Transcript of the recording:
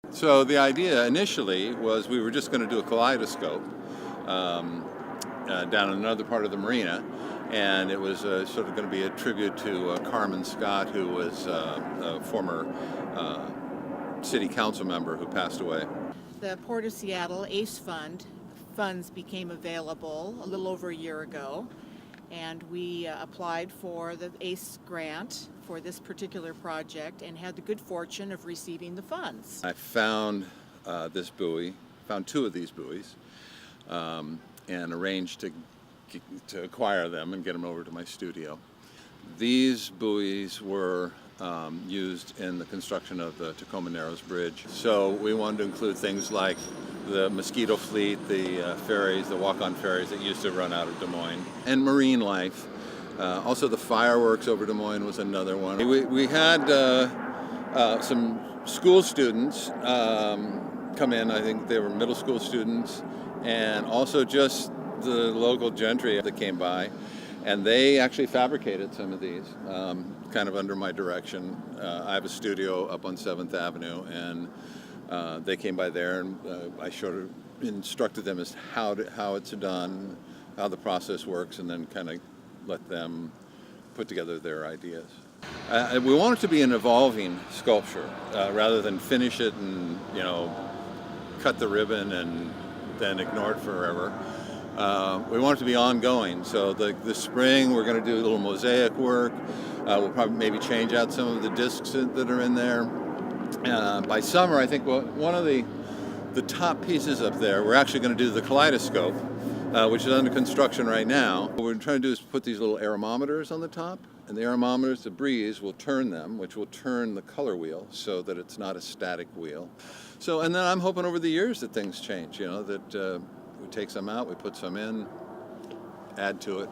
So the idea initially was we were just going to do a kaleidoscope down in another part of the marina, and it was sort of going to be a tribute to Carmen Scott, who was a former city council member who passed away. The Port of Seattle ACE funds became available a little over a year ago, and we applied for the ACE grant for this particular project and had the good fortune of receiving the funds. I found this buoy, found two of these buoys, and arranged to acquire them and get them over to my studio. These buoys were used in the construction of the Tacoma Narrows Bridge. So we wanted to include things like the mosquito fleet, the ferries, the walk-on ferries that used to run out of Des Moines, and marine life. Also the fireworks over Des Moines was another one. We had some school students come in. I think they were middle school students, and also just the local gentry that came by. And they actually fabricated some of these, kind of under my direction. I have a studio up on 7th Avenue, and they came by there, and I instructed them as how it's done, how the process works, and then kind of let them put together their ideas. We want it to be an evolving sculpture, rather than finish it and, cut the ribbon and then ignore it forever. We want it to be ongoing. So the spring we're going to do a little mosaic work. We'll probably maybe change out some of the discs that are in there. By summer, I think one of the top pieces up there, we're actually going to do the kaleidoscope, which is under construction right now. What we're trying to do is put these little aeromometers on the top, and the aeromometers, the breeze will turn them, which will turn the color wheel so that it's not a static wheel. So, and then I'm hoping over the years that things change, that we take some out, we put some in, add to it.